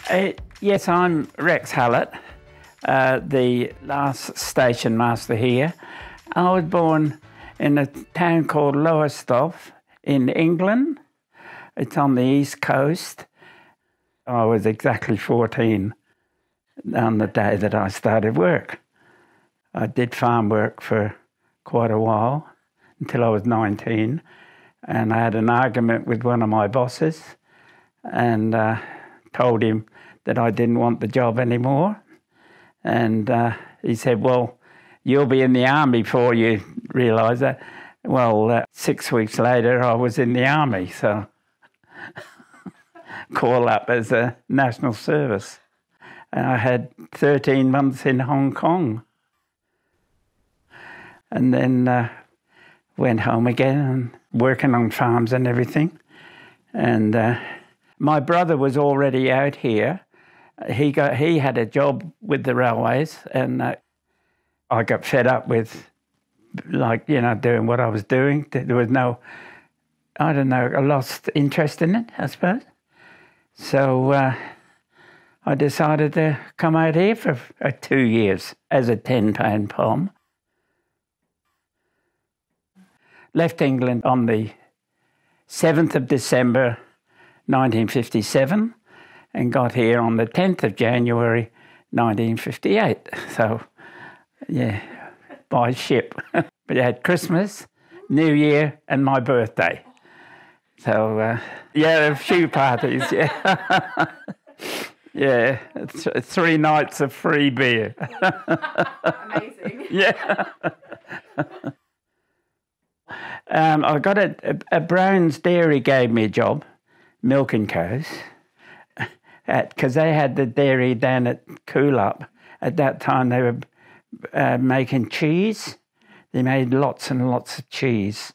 Yes, I'm Rex Hallett, the last station master here. I was born in a town called Lowestoft in England. It's on the east coast. I was exactly 14 on the day that I started work. I did farm work for quite a while, until I was 19, and I had an argument with one of my bosses and told him that I didn't want the job anymore. And he said, well, you'll be in the army before you realise that. Well, 6 weeks later, I was in the army, so call up as a national service. And I had 13 months in Hong Kong. And then went home again and working on farms and everything. And my brother was already out here. He had a job with the railways, and I got fed up with, doing what I was doing. There was no, I lost interest in it, I suppose. So I decided to come out here for 2 years as a 10 Pound Pom. Left England on the 7th of December 1957 and got here on the 10th of January 1958. So, yeah, by ship. But you had Christmas, New Year and my birthday. So, a few parties, yeah. Yeah, 3 nights of free beer. Amazing. Yeah. I got a Brown's Dairy gave me a job, milking cows, because they had the dairy down at Coolup. At that time, they were making cheese. They made lots and lots of cheese,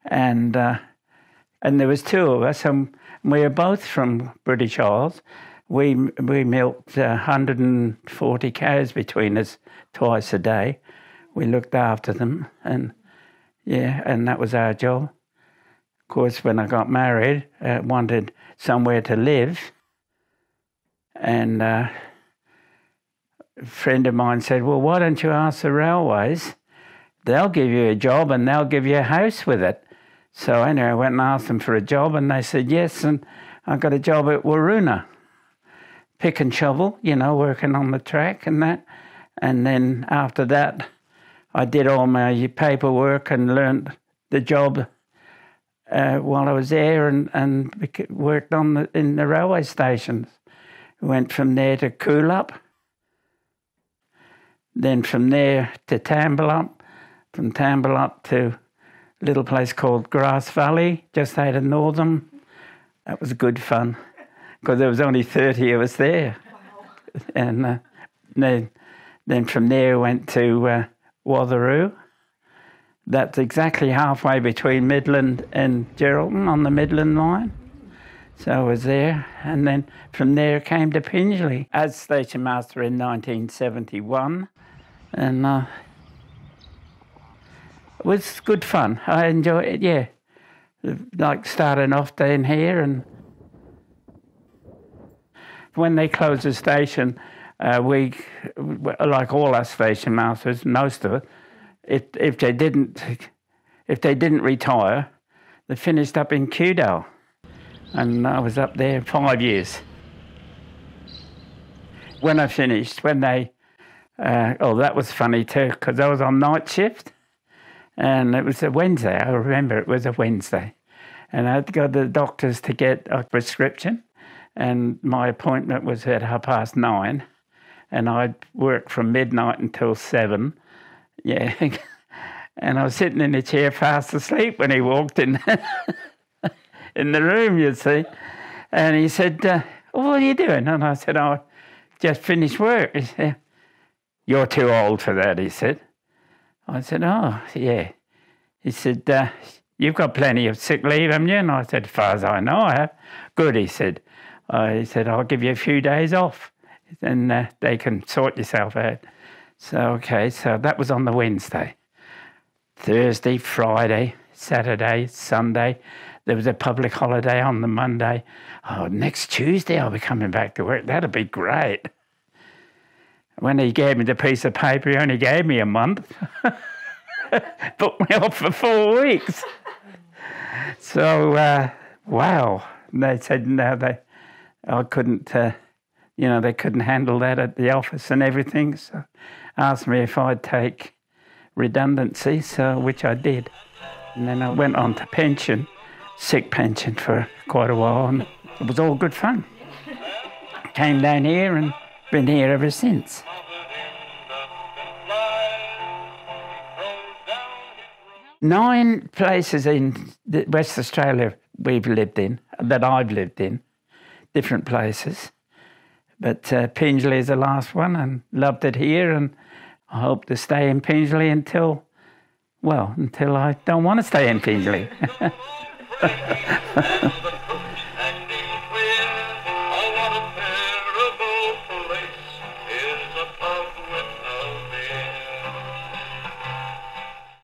and there was 2 of us, and we were both from British Isles. We milked 140 cows between us twice a day. We looked after them, and that was our job. Of course, when I got married, I wanted somewhere to live. And a friend of mine said, well, why don't you ask the railways? They'll give you a job and they'll give you a house with it. So anyway, I went and asked them for a job and they said yes, and I got a job at Waroona. Pick and shovel, working on the track and that. And then after that, I did all my paperwork and learnt the job while I was there and worked in the railway stations. Went from there to Coolup, then from there to Tambalup, from Tambalup to a little place called Grass Valley, just out of Northam. That was good fun, because there was only 30 of us there. Wow. And then from there went to Watheroo. That's exactly halfway between Midland and Geraldton on the Midland line. So I was there, and then from there came to Pingelly as station master in 1971, and it was good fun. I enjoyed it, yeah. Like starting off down here, and when they closed the station, we, like all our station masters, most of it, if they didn't retire, they finished up in Kewdale. And I was up there 5 years. When I finished, that was funny too, because I was on night shift, and it was a Wednesday. I remember it was a Wednesday. And I had to go to the doctors to get a prescription, and my appointment was at 9:30, and I'd work from midnight until 7. Yeah. And I was sitting in a chair fast asleep when he walked in. In the room, you see. And he said, what are you doing? And I said, I just finished work. He said, you're too old for that, he said. I said, oh, yeah. He said, you've got plenty of sick leave, haven't you? And I said, as far as I know, I have. Good, he said. I'll give you a few days off, and they can sort yourself out. So, okay, so that was on the Wednesday. Thursday, Friday, Saturday, Sunday. There was a public holiday on the Monday. Oh, next Tuesday I'll be coming back to work. That'll be great. When he gave me the piece of paper, he only gave me a month. Booked me off for 4 weeks. So, wow. And they said no, I couldn't, they couldn't handle that at the office and everything. So asked me if I'd take redundancy, which I did. And then I went on to pension, sick pension for quite a while, and it was all good fun. Came down here and been here ever since. Nine places in West Australia we've lived in, that I've lived in, different places. But Pingelly is the last one, and loved it here, and I hope to stay in Pingelly until I don't want to stay in Pingelly.